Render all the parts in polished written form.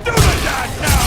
Do the dance now!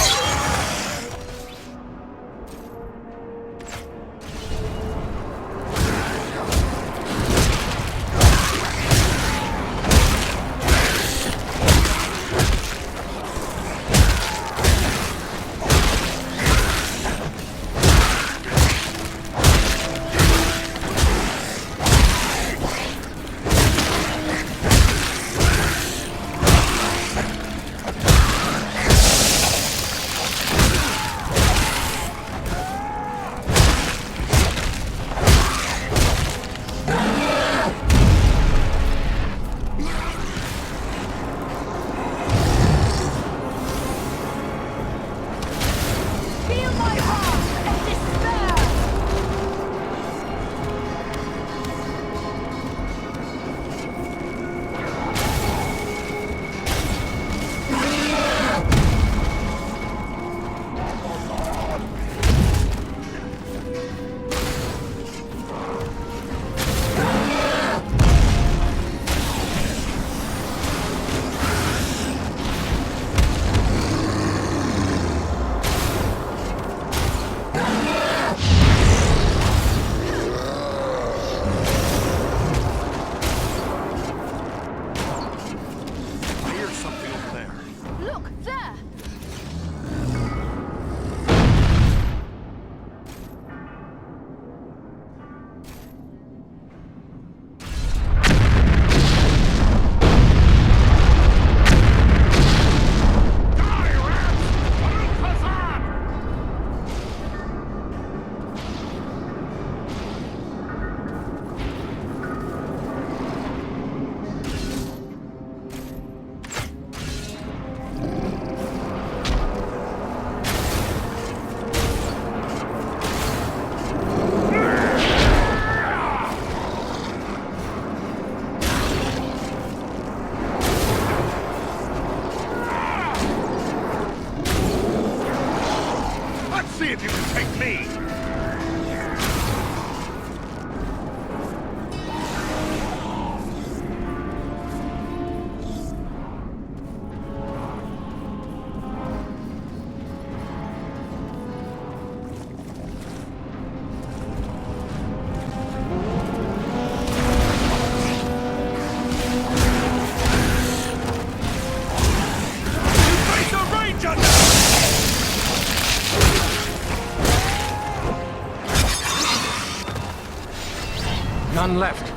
None left.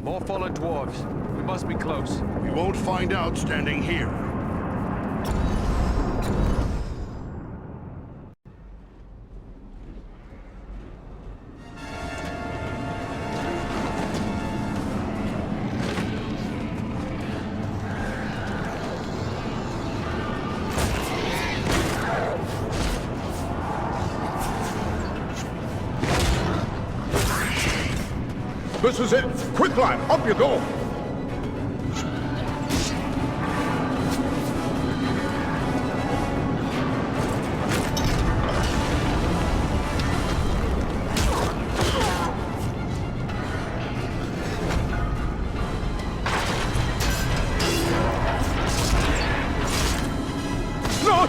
More fallen dwarves. We must be close. We won't find out standing here. This is it! Quick, lad! Up you go!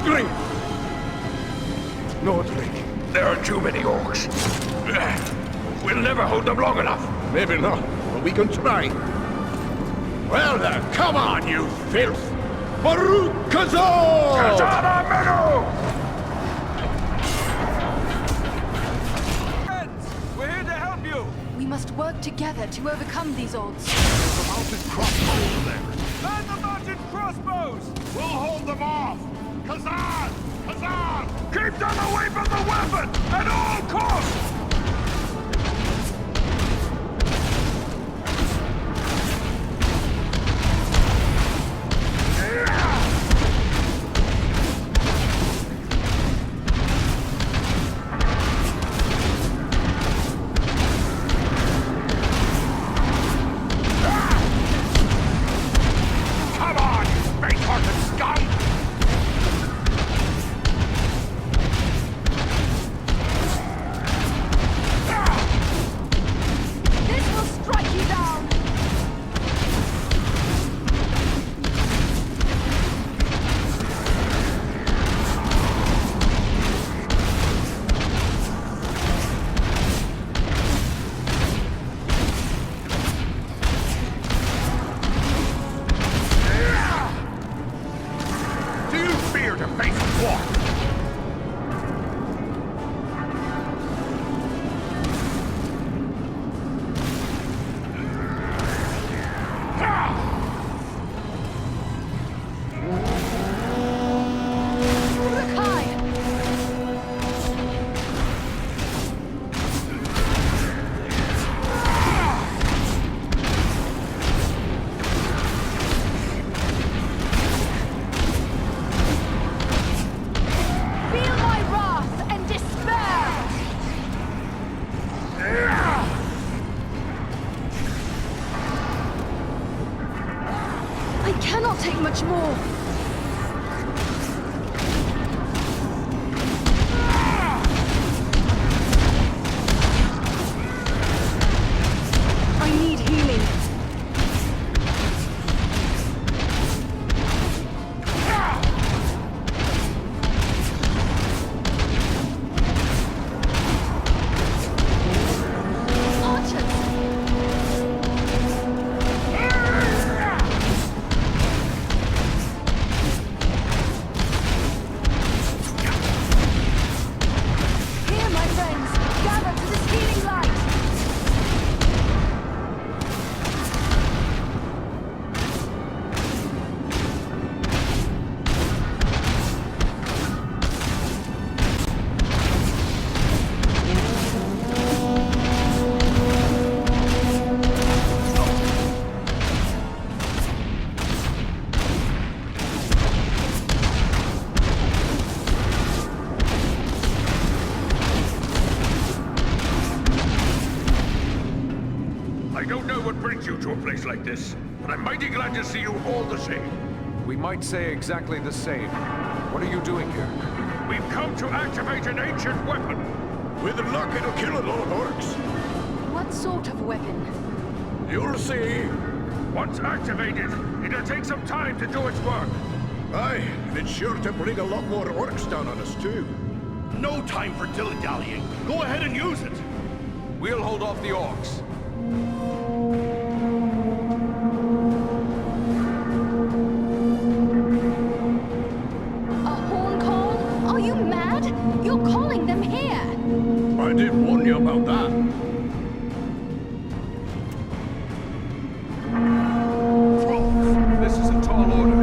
Upgrade! Northlink. There are too many orcs. We'll never hold them long enough. Maybe not, but we can try. Well then, come on, you filth! Baruch Kazor! Kazana Meadow! Friends, we're here to help you. We must work together to overcome these odds. The mounted crossbows there. Man the mounted crossbows. We'll hold them off. Kazan! Kazan! Keep them away from the weapon at all costs! Come on, you faint-hearted scum! This will strike you down! Do you fear to face a war? Look high! Feel my wrath and despair! I cannot take much more. I need healing. Archers! Here, my friends, gather to this healing light. I don't know what brings you to a place like this, but I'm mighty glad to see you all the same. We might say exactly the same. What are you doing here? We've come to activate an ancient weapon. With luck, it'll kill a lot of orcs. What sort of weapon? You'll see. Once activated, it'll take some time to do its work. Aye, and it's sure to bring a lot more orcs down on us, too. No time for dilly-dallying. Go ahead and use it. We'll hold off the orcs. A horn call? Are you mad? You're calling them here! I did warn you about that. This is a tall order.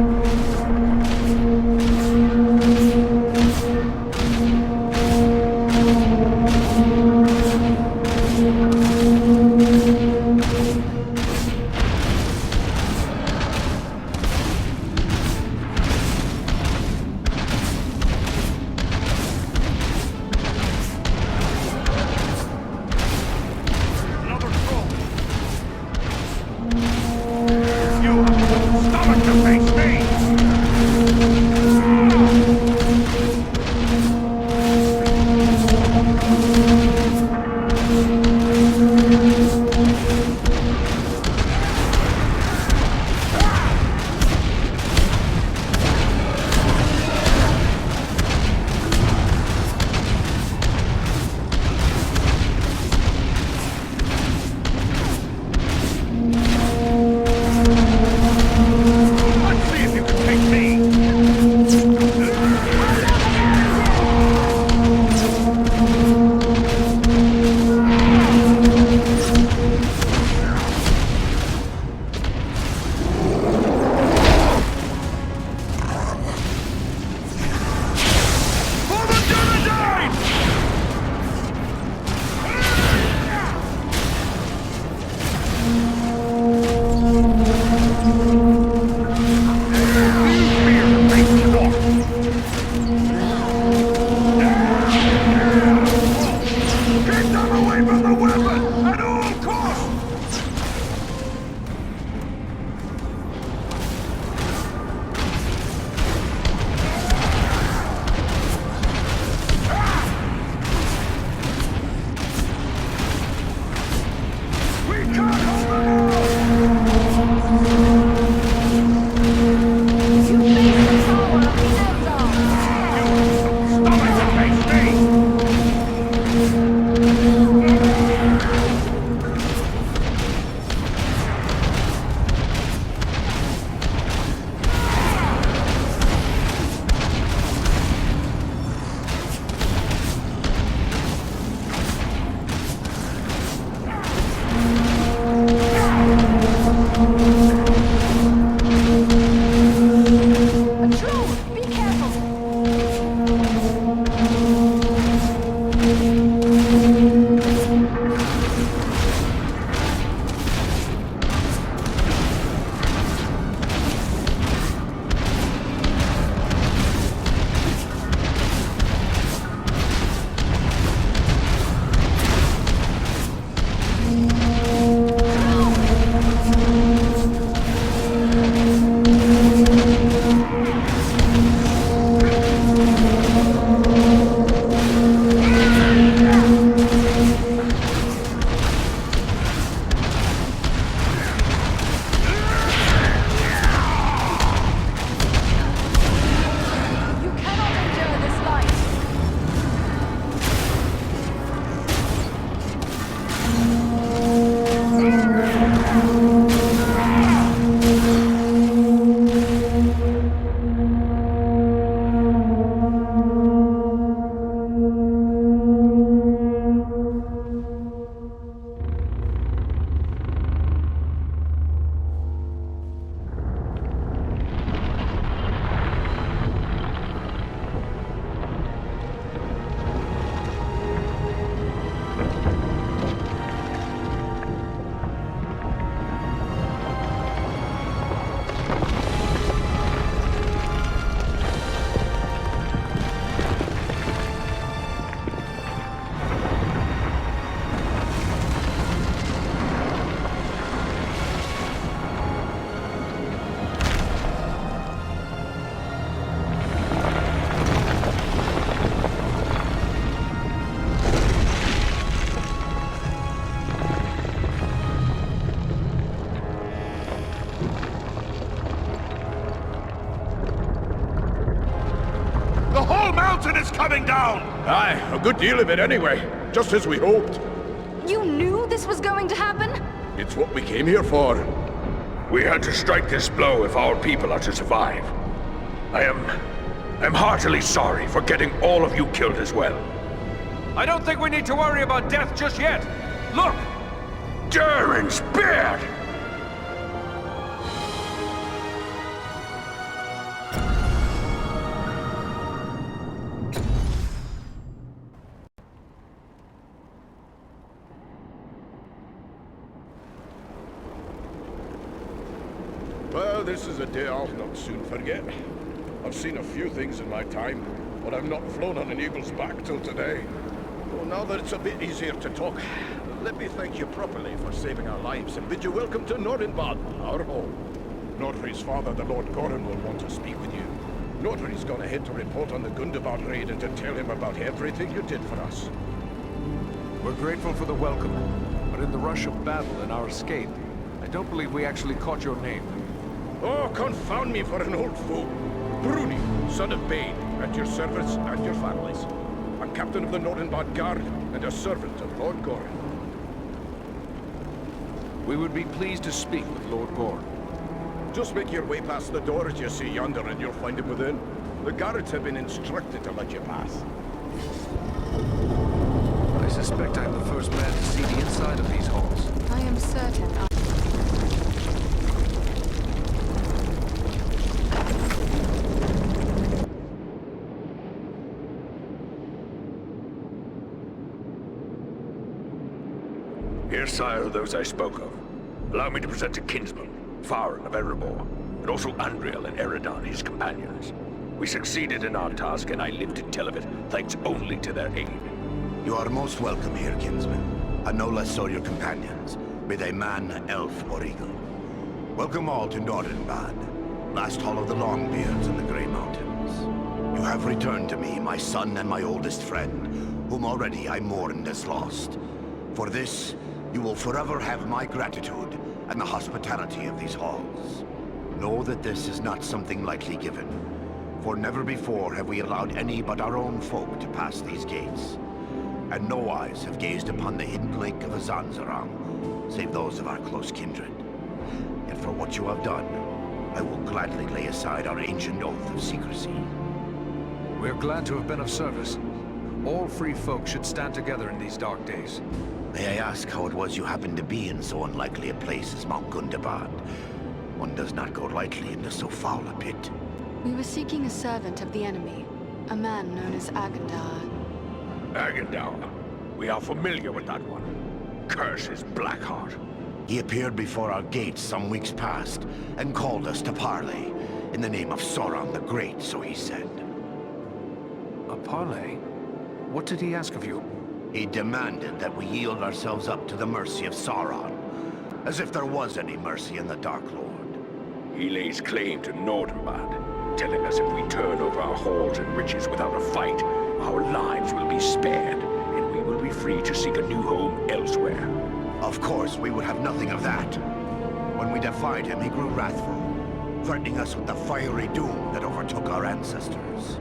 whole mountain is coming down! Aye, a good deal of it anyway. Just as we hoped. You knew this was going to happen? It's what we came here for. We had to strike this blow if our people are to survive. I'm heartily sorry for getting all of you killed as well. I don't think we need to worry about death just yet. Look! Durin's beard! Well, this is a day I'll not soon forget. I've seen a few things in my time, but I've not flown on an eagle's back till today. Well, now that it's a bit easier to talk, let me thank you properly for saving our lives and bid you welcome to Nordenbad, our home. Nordri's father, the Lord Gorin, will want to speak with you. Nordri's gone ahead to report on the Gundabad raid and to tell him about everything you did for us. We're grateful for the welcome, but in the rush of battle and our escape, I don't believe we actually caught your name. Oh, confound me for an old fool. Bruni, son of Bane, at your service and your families. A captain of the Nordenbad Guard and a servant of Lord Gorin. We would be pleased to speak with Lord Gorin. Just make your way past the door as you see yonder and you'll find him within. The guards have been instructed to let you pass. I suspect I'm the first man to see the inside of these halls. I am certain Here, sire, are those I spoke of. Allow me to present a kinsman, Farron of Erebor, and also Andriel and Eridan, his companions. We succeeded in our task, and I live to tell of it, thanks only to their aid. You are most welcome here, kinsman, and no less so your companions, be they man, elf, or eagle. Welcome all to Nordenbad, last hall of the Longbeards in the Grey Mountains. You have returned to me, my son and my oldest friend, whom already I mourned as lost. For this, you will forever have my gratitude and the hospitality of these halls. Know that this is not something lightly given, for never before have we allowed any but our own folk to pass these gates, and no eyes have gazed upon the hidden lake of Azanzaram, save those of our close kindred. Yet for what you have done, I will gladly lay aside our ancient oath of secrecy. We're glad to have been of service. All free folk should stand together in these dark days. May I ask how it was you happened to be in so unlikely a place as Mount Gundabad? One does not go lightly into so foul a pit. we were seeking a servant of the enemy, a man known as Agendar. Agendar. We are familiar with that one. Curse his Blackheart. He appeared before our gates some weeks past, and called us to parley, in the name of Sauron the Great, so he said. A parley? What did he ask of you? He demanded that we yield ourselves up to the mercy of Sauron, as if there was any mercy in the Dark Lord. He lays claim to Nordenbad, telling us if we turn over our halls and riches without a fight, our lives will be spared, and we will be free to seek a new home elsewhere. Of course, we would have nothing of that. When we defied him, he grew wrathful, threatening us with the fiery doom that overtook our ancestors.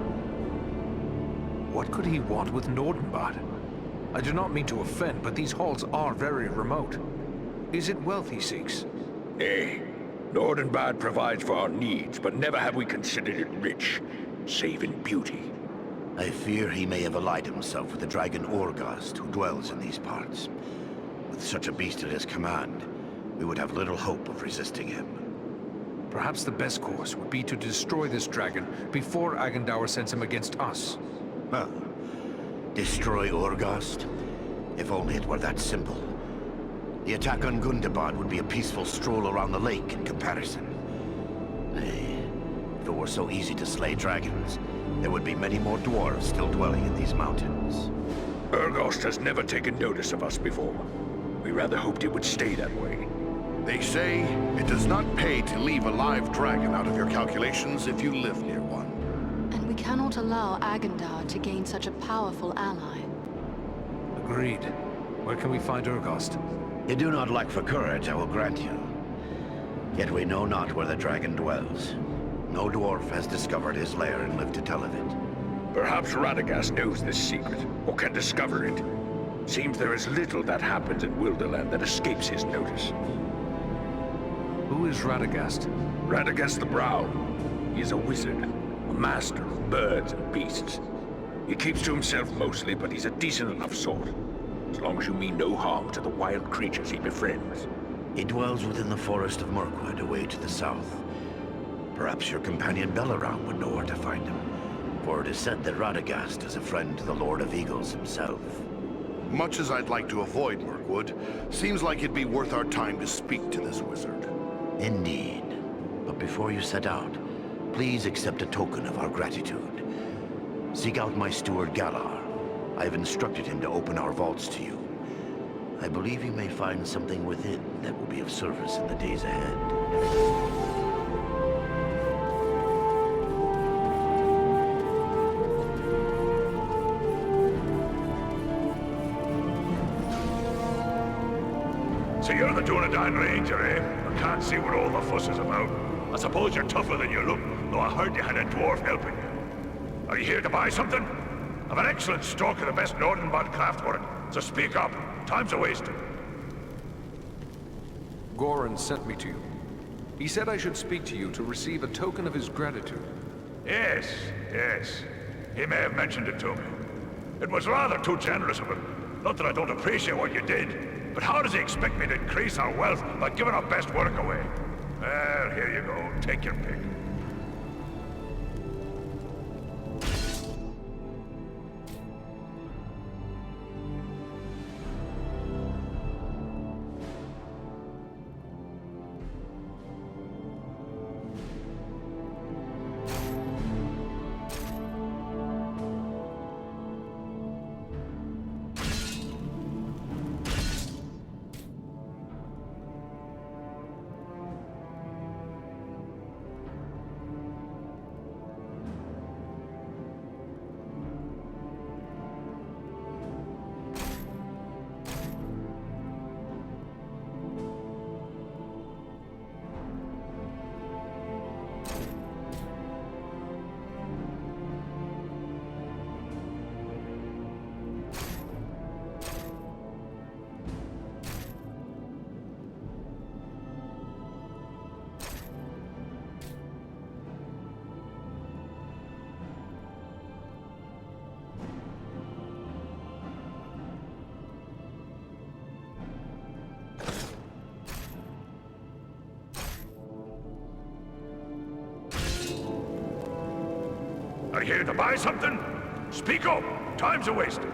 What could he want with Nordenbad? I do not mean to offend, but these halls are very remote. Is it wealth he seeks? Nay, Nordenbad provides for our needs, but never have we considered it rich, save in beauty. I fear he may have allied himself with the dragon Orgast, who dwells in these parts. With such a beast at his command, we would have little hope of resisting him. Perhaps the best course would be to destroy this dragon before Agendaur sends him against us. Well, destroy Orgast? If only it were that simple. The attack on Gundabad would be a peaceful stroll around the lake in comparison. Nay, if it were so easy to slay dragons, there would be many more dwarves still dwelling in these mountains. Urgost has never taken notice of us before. We rather hoped it would stay that way. They say it does not pay to leave a live dragon out of your calculations if you live near one. And we cannot allow Agendar to gain such a powerful ally. Agreed. Where can we find Urgost? You do not lack for courage, I will grant you. Yet we know not where the dragon dwells. No dwarf has discovered his lair and lived to tell of it. Perhaps Radagast knows this secret, or can discover it. Seems there is little that happens in Wilderland that escapes his notice. Who is Radagast? Radagast the Brown. He is a wizard, a master of birds and beasts. He keeps to himself mostly, but he's a decent enough sort. As long as you mean no harm to the wild creatures he befriends. He dwells within the forest of Mirkwood, away to the south. Perhaps your companion Belaram would know where to find him, for it is said that Radagast is a friend to the Lord of Eagles himself. Much as I'd like to avoid Mirkwood, seems like it'd be worth our time to speak to this wizard. Indeed. But before you set out, please accept a token of our gratitude. Seek out my steward Galar. I have instructed him to open our vaults to you. I believe you may find something within that will be of service in the days ahead. So you're the Dunedain Ranger, eh? I can't see what all the fuss is about. I suppose you're tougher than you look, though I heard you had a dwarf helping you. Are you here to buy something? I've an excellent stock of the best Nordenbad craftwork, so speak up. Time's a wasting. Goran sent me to you. He said I should speak to you to receive a token of his gratitude. Yes, yes. He may have mentioned it to me. It was rather too generous of him. Not that I don't appreciate what you did, but how does he expect me to increase our wealth by giving our best work away? Well, here you go. Take your pick. Are you here to buy something? Speak up! Time's a wasting.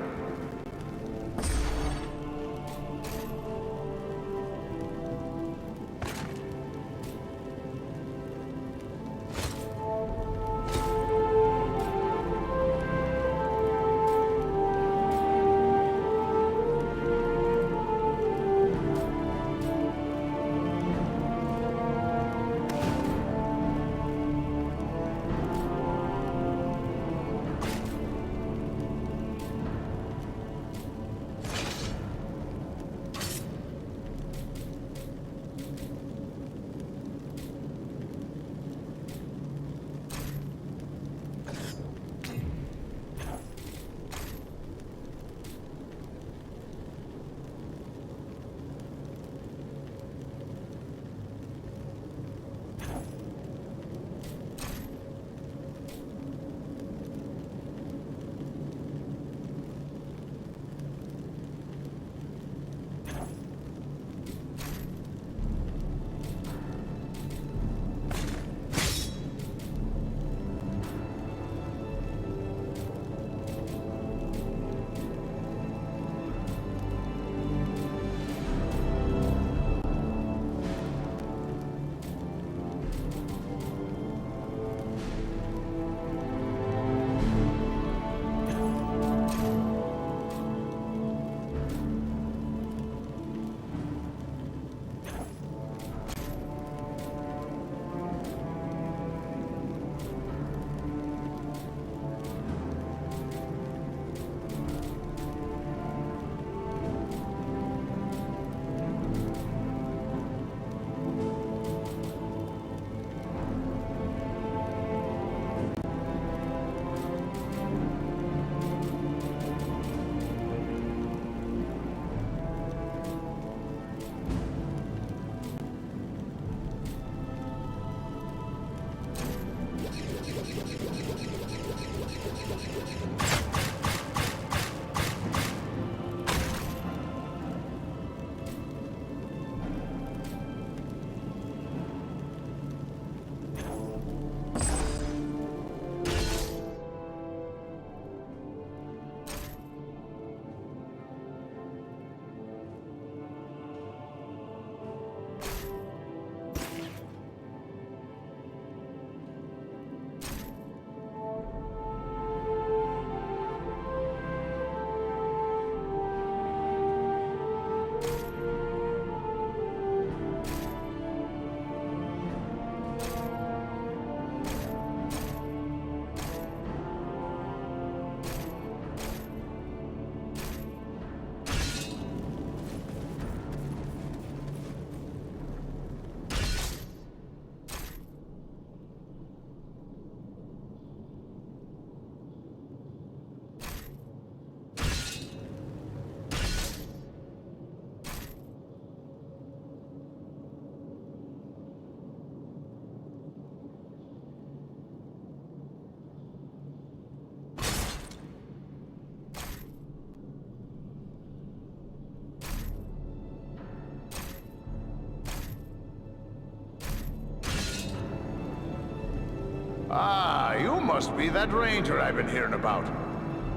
must be that ranger I've been hearing about.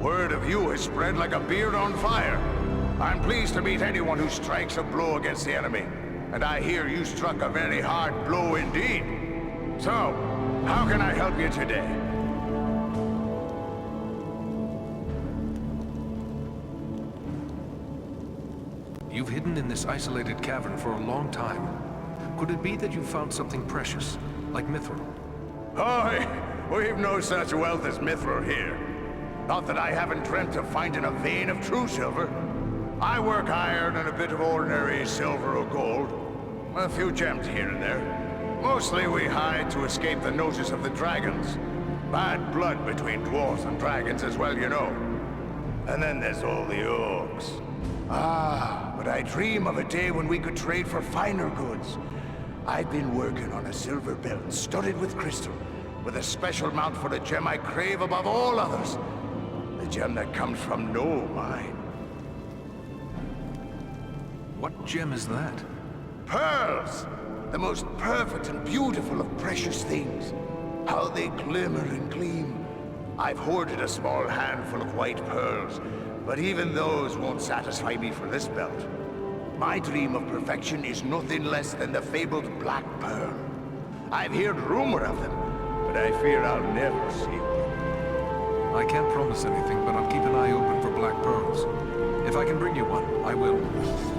Word of you has spread like a beard on fire. I'm pleased to meet anyone who strikes a blow against the enemy. And I hear you struck a very hard blow indeed. So, how can I help you today? You've hidden in this isolated cavern for a long time. Could it be that you found something precious, like mithril? Oh, we've no such wealth as mithril here. Not that I haven't dreamt of finding a vein of true silver. I work iron and a bit of ordinary silver or gold. A few gems here and there. Mostly we hide to escape the notice of the dragons. Bad blood between dwarves and dragons as well, you know. And then there's all the orcs. Ah, but I dream of a day when we could trade for finer goods. I've been working on a silver belt studded with crystal, with a special mount for a gem I crave above all others. The gem that comes from no mine. What gem is that? Pearls! The most perfect and beautiful of precious things. How they glimmer and gleam. I've hoarded a small handful of white pearls, but even those won't satisfy me for this belt. My dream of perfection is nothing less than the fabled Black Pearl. I've heard rumor of them, but I fear I'll never see one. I can't promise anything, but I'll keep an eye open for black pearls. If I can bring you one, I will.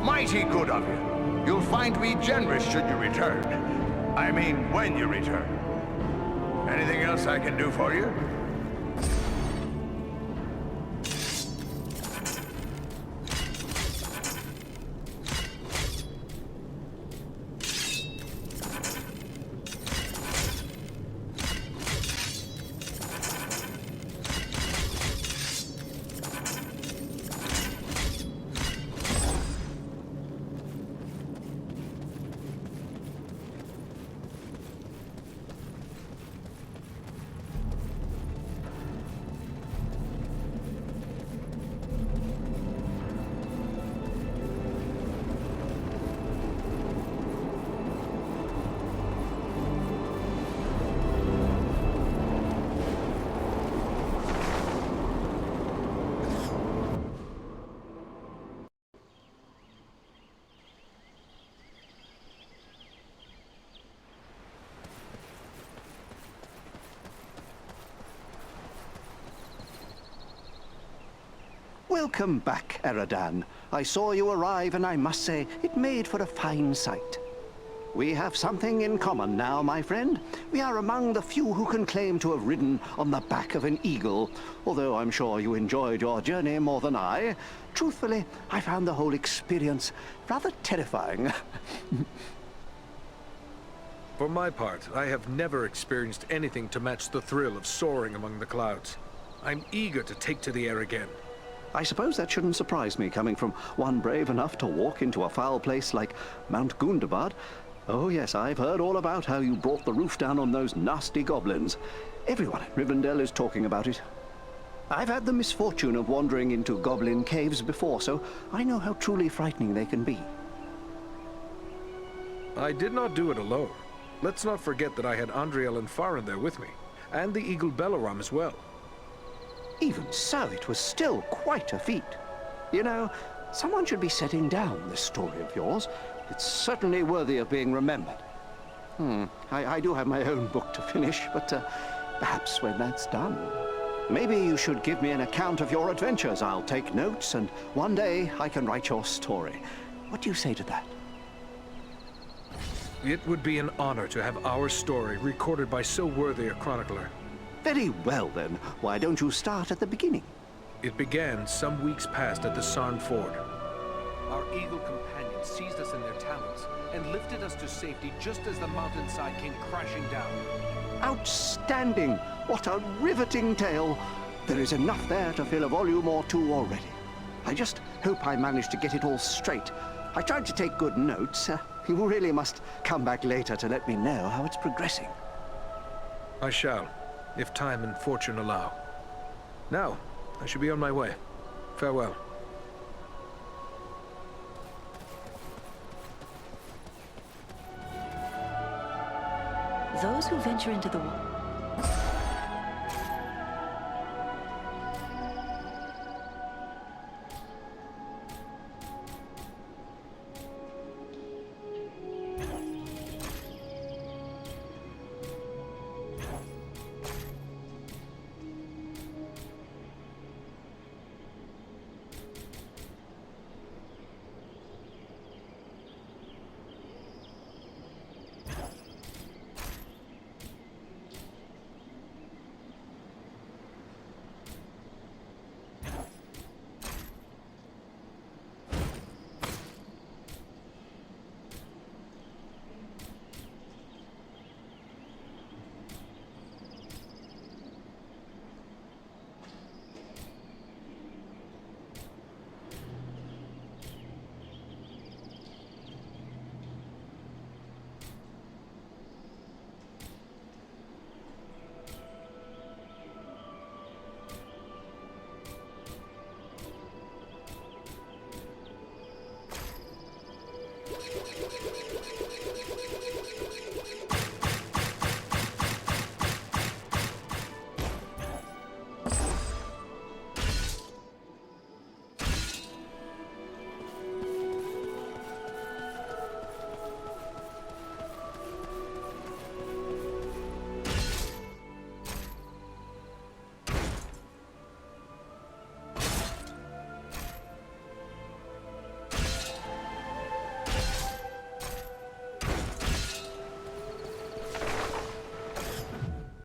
Mighty good of you. You'll find me generous should you return. I mean, when you return. Anything else I can do for you? Welcome back, Eradan. I saw you arrive, and I must say, it made for a fine sight. We have something in common now, my friend. We are among the few who can claim to have ridden on the back of an eagle, although I'm sure you enjoyed your journey more than I. Truthfully, I found the whole experience rather terrifying. For my part, I have never experienced anything to match the thrill of soaring among the clouds. I'm eager to take to the air again. I suppose that shouldn't surprise me, coming from one brave enough to walk into a foul place like Mount Gundabad. Oh yes, I've heard all about how you brought the roof down on those nasty goblins. Everyone in Rivendell is talking about it. I've had the misfortune of wandering into goblin caves before, so I know how truly frightening they can be. I did not do it alone. Let's not forget that I had Andriel and Farin there with me, and the Eagle Belaram as well. Even so, it was still quite a feat. You know, someone should be setting down this story of yours. It's certainly worthy of being remembered. I do have my own book to finish, but perhaps when that's done, maybe you should give me an account of your adventures. I'll take notes, and one day I can write your story. What do you say to that? It would be an honor to have our story recorded by so worthy a chronicler. Very well, then. Why don't you start at the beginning? It began some weeks past at the Sarn Ford. Our eagle companions seized us in their talons and lifted us to safety just as the mountainside came crashing down. Outstanding! What a riveting tale! There is enough there to fill a volume or two already. I just hope I managed to get it all straight. I tried to take good notes. You really must come back later to let me know how it's progressing. I shall, if time and fortune allow. Now, I should be on my way. Farewell. Those who venture into the